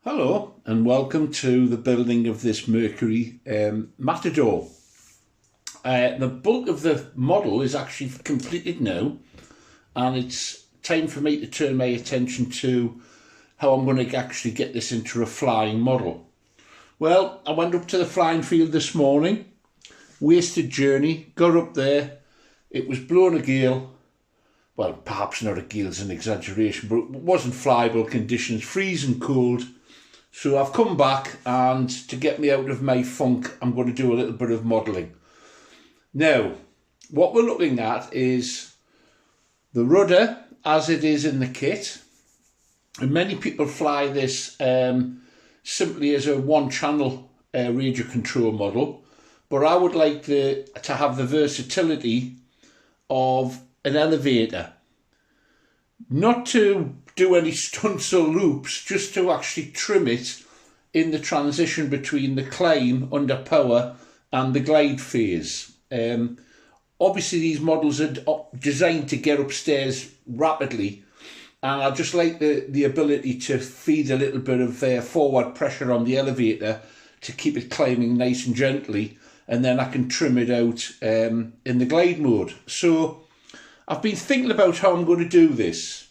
Hello and welcome to the building of this Mercury Matador. The bulk of the model is actually completed now, and it's time for me to turn my attention to how I'm going to actually get this into a flying model. Well, I went up to the flying field this morning, wasted journey, got up there, it was blowing a gale. Well, perhaps not a gale's an exaggeration, but it wasn't flyable conditions, freezing cold. So I've come back, and to get me out of my funk, I'm going to do a little bit of modelling. Now, what we're looking at is the rudder as it is in the kit. And many people fly this simply as a one-channel radio control model, but I would like to have the versatility of an elevator. Not to do any stunts or loops, just to actually trim it in the transition between the climb under power and the glide phase. Obviously these models are designed to get upstairs rapidly, and I just like the ability to feed a little bit of forward pressure on the elevator to keep it climbing nice and gently, and then I can trim it out in the glide mode. So I've been thinking about how I'm going to do this.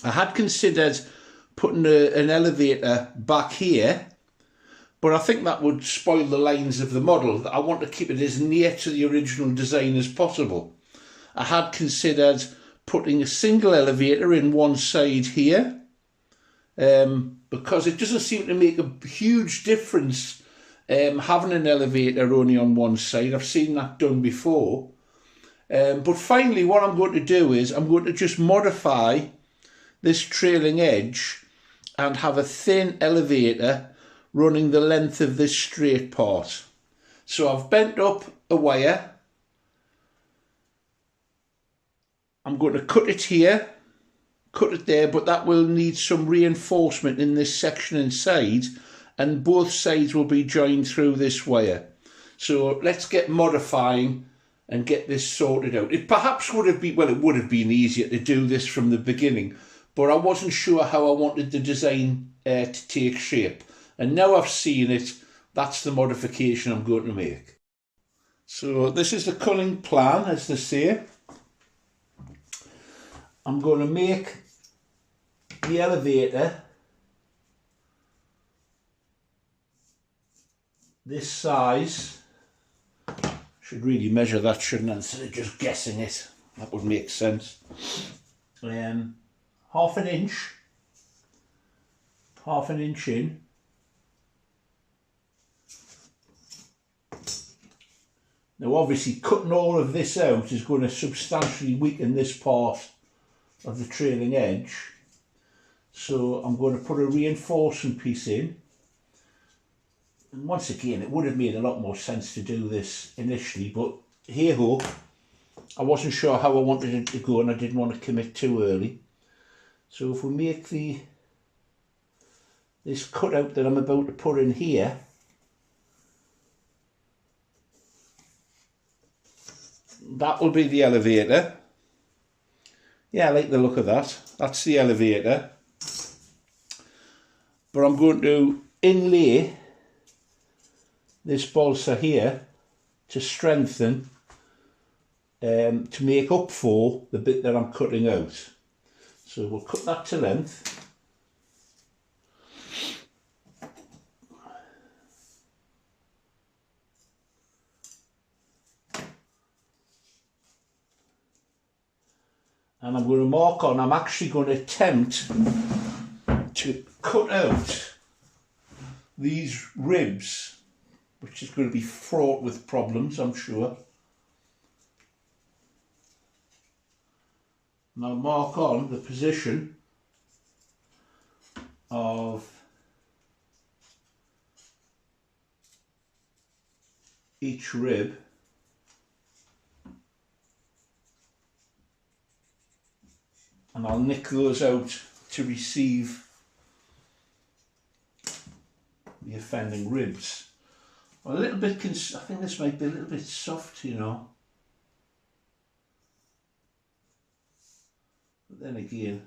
I had considered putting an elevator back here, but I think that would spoil the lines of the model. I want to keep it as near to the original design as possible. I had considered putting a single elevator in one side here, because it doesn't seem to make a huge difference having an elevator only on one side. I've seen that done before. But finally what I'm going to do is I'm going to just modify this trailing edge and have a thin elevator running the length of this straight part. So I've bent up a wire. I'm going to cut it here, cut it there, but that will need some reinforcement in this section inside, and both sides will be joined through this wire. So let's get modifying and get this sorted out. It perhaps would have been, well, it would have been easier to do this from the beginning, but I wasn't sure how I wanted the design to take shape. And now I've seen it, that's the modification I'm going to make. So this is the cunning plan, as they say. I'm going to make the elevator this size. Should really measure that, shouldn't I, instead of just guessing it. That would make sense. Half an inch in. Now obviously cutting all of this out is going to substantially weaken this part of the trailing edge. So I'm going to put a reinforcing piece in. And once again, it would have made a lot more sense to do this initially, but hey ho, I wasn't sure how I wanted it to go and I didn't want to commit too early. So if we make this cutout that I'm about to put in here, that will be the elevator. Yeah, I like the look of that. That's the elevator. But I'm going to inlay this balsa here to strengthen, to make up for the bit that I'm cutting out. So we'll cut that to length. And I'm going to mark on, I'm actually going to attempt to cut out these ribs, which is going to be fraught with problems, I'm sure. And I'll mark on the position of each rib. And I'll nick those out to receive the offending ribs. A little bit, I think this might be a little bit soft, you know. But then again,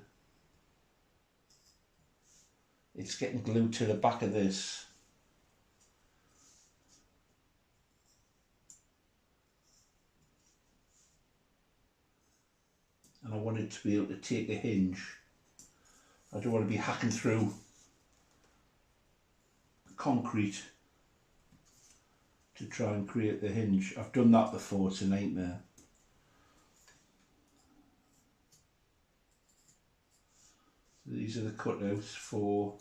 it's getting glued to the back of this. And I want it to be able to take a hinge. I don't want to be hacking through concrete to try and create the hinge. I've done that before, it's a nightmare. So these are the cutouts for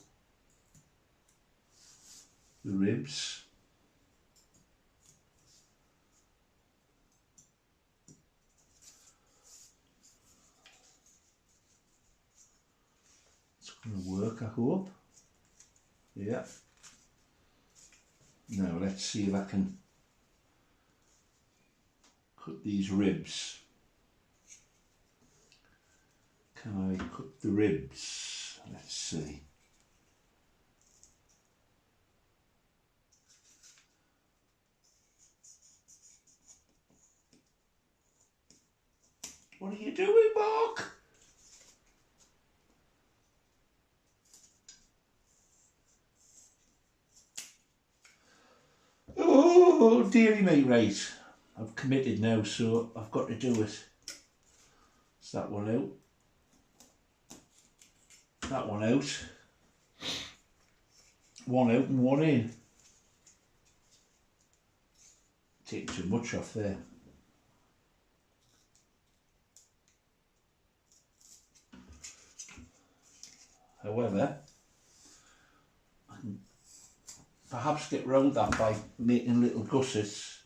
the ribs. It's going to work, I hope. Yeah. Now let's see if I can cut these ribs. Can I cut the ribs? Let's see. What are you doing, Mark? Oh, dearie me, right. I've committed now, so I've got to do it. It's that one out. That one out. One out and one in. Taking too much off there. However, I can perhaps get round that by making little gussets.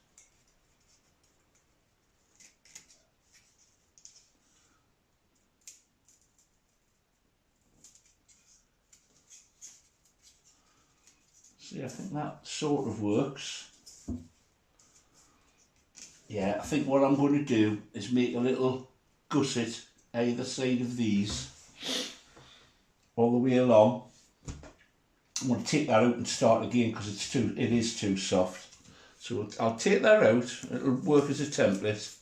See, I think that sort of works. Yeah, I think what I'm going to do is make a little gusset either side of these all the way along. I'm going to take that out and start again because it is too soft. So I'll take that out, it'll work as a template.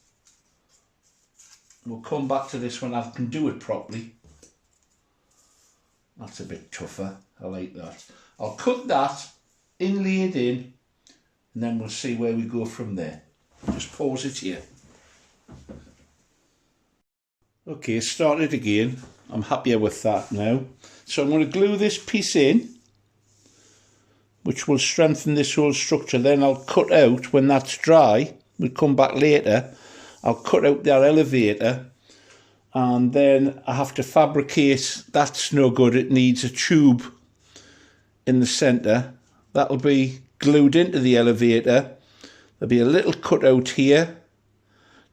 We'll come back to this when I can do it properly. That's a bit tougher, I like that. I'll cut that, inlay it in, and then we'll see where we go from there. Just pause it here. Okay, start it again. I'm happier with that now. So I'm going to glue this piece in, which will strengthen this whole structure. Then I'll cut out, when that's dry, we'll come back later, I'll cut out that elevator, and then I have to fabricate, that's no good, it needs a tube in the centre. That'll be glued into the elevator. There'll be a little cutout here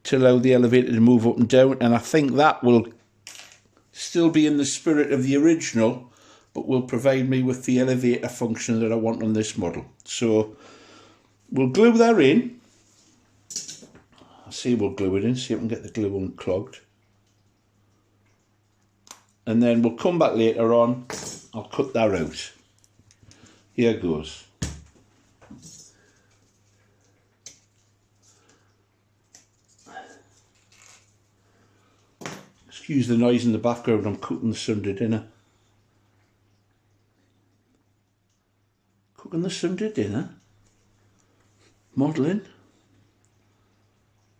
to allow the elevator to move up and down, and I think that will still be in the spirit of the original, but will provide me with the elevator function that I want on this model. So we'll glue that in. We'll glue it in, see if we can get the glue unclogged. And then we'll come back later on, I'll cut that out. Here goes. Excuse the noise in the background, I'm cooking the Sunday dinner. Cooking the Sunday dinner? Modelling?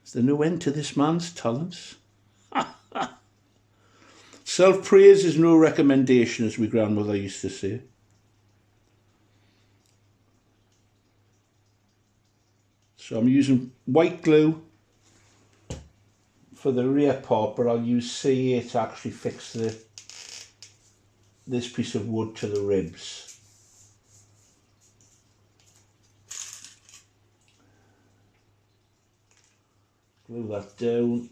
Is there no end to this man's talents? Self-praise is no recommendation, as my grandmother used to say. So I'm using white glue for the rear part, but I'll use CA to actually fix this piece of wood to the ribs. Glue that down,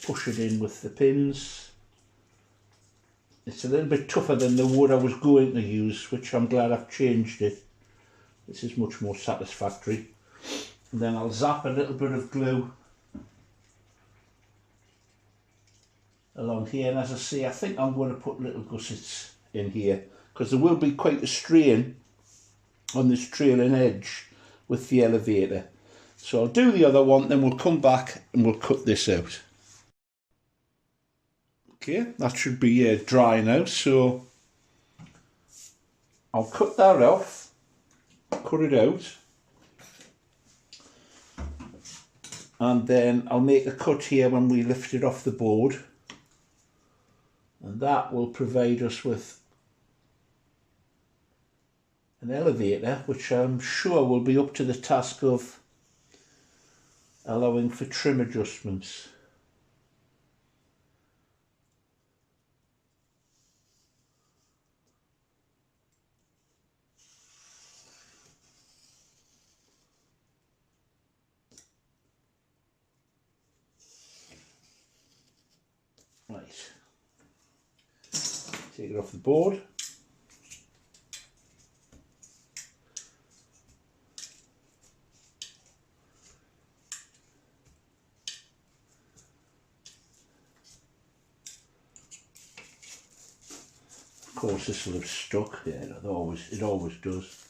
push it in with the pins. It's a little bit tougher than the wood I was going to use, which I'm glad I've changed it. This is much more satisfactory. And then I'll zap a little bit of glue along here, and as I say, I think I'm going to put little gussets in here because there will be quite a strain on this trailing edge with the elevator. So I'll do the other one, then we'll come back and we'll cut this out. Okay, that should be dry now, so I'll cut that off, cut it out, and then I'll make a cut here when we lift it off the board, and that will provide us with an elevator which I'm sure will be up to the task of allowing for trim adjustments. Right, take it off the board. Of course this will have stuck, yeah, it always does.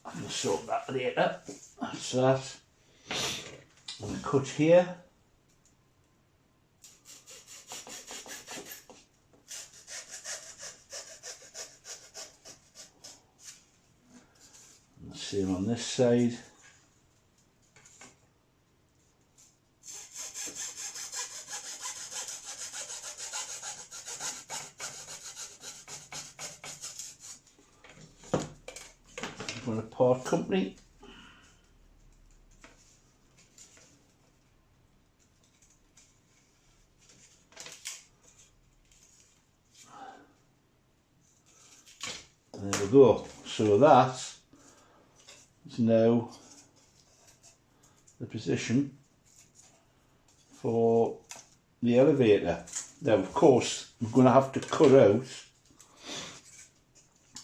I'm going to sort that later. That's that. I'm going to cut here. And the same on this side. I'm going to part company. And there we go. So that is now the position for the elevator. Now of course I'm going to have to cut out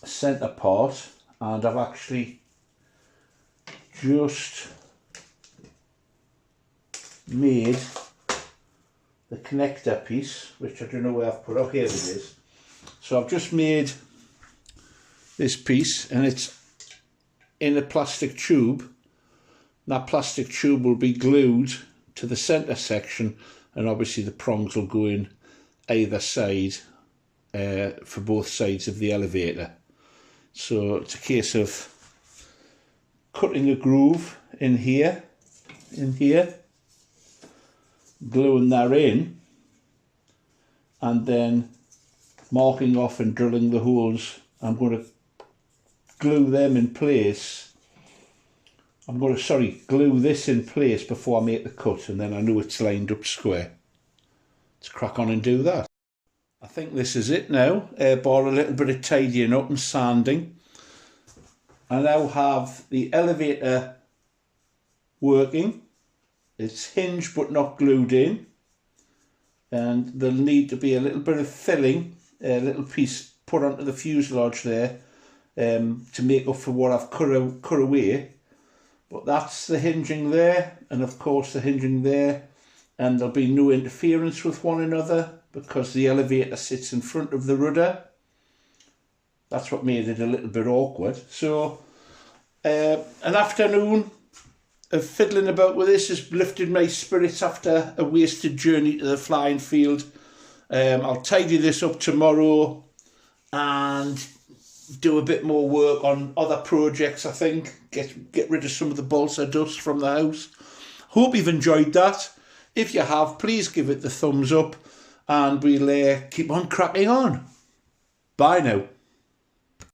a centre part, and I've actually just made the connector piece, which I don't know where I've put. Oh, here it is. So I've just made this piece, and it's in a plastic tube. That plastic tube will be glued to the centre section, and obviously the prongs will go in either side for both sides of the elevator. So it's a case of cutting a groove in here, gluing that in, and then marking off and drilling the holes. I'm going to glue them in place. I'm going to, glue this in place before I make the cut, and then I know it's lined up square. Let's crack on and do that. I think this is it now, bar a little bit of tidying up and sanding. I now have the elevator working. It's hinged but not glued in, and there'll need to be a little bit of filling, a little piece put onto the fuselage there to make up for what I've cut away. But that's the hinging there, and of course the hinging there, and there'll be no interference with one another because the elevator sits in front of the rudder. That's what made it a little bit awkward. So an afternoon of fiddling about with this has lifted my spirits after a wasted journey to the flying field. I'll tidy this up tomorrow and do a bit more work on other projects, I think. Get rid of some of the balsa dust from the house. Hope you've enjoyed that. If you have, please give it the thumbs up, and we'll keep on cracking on. Bye now.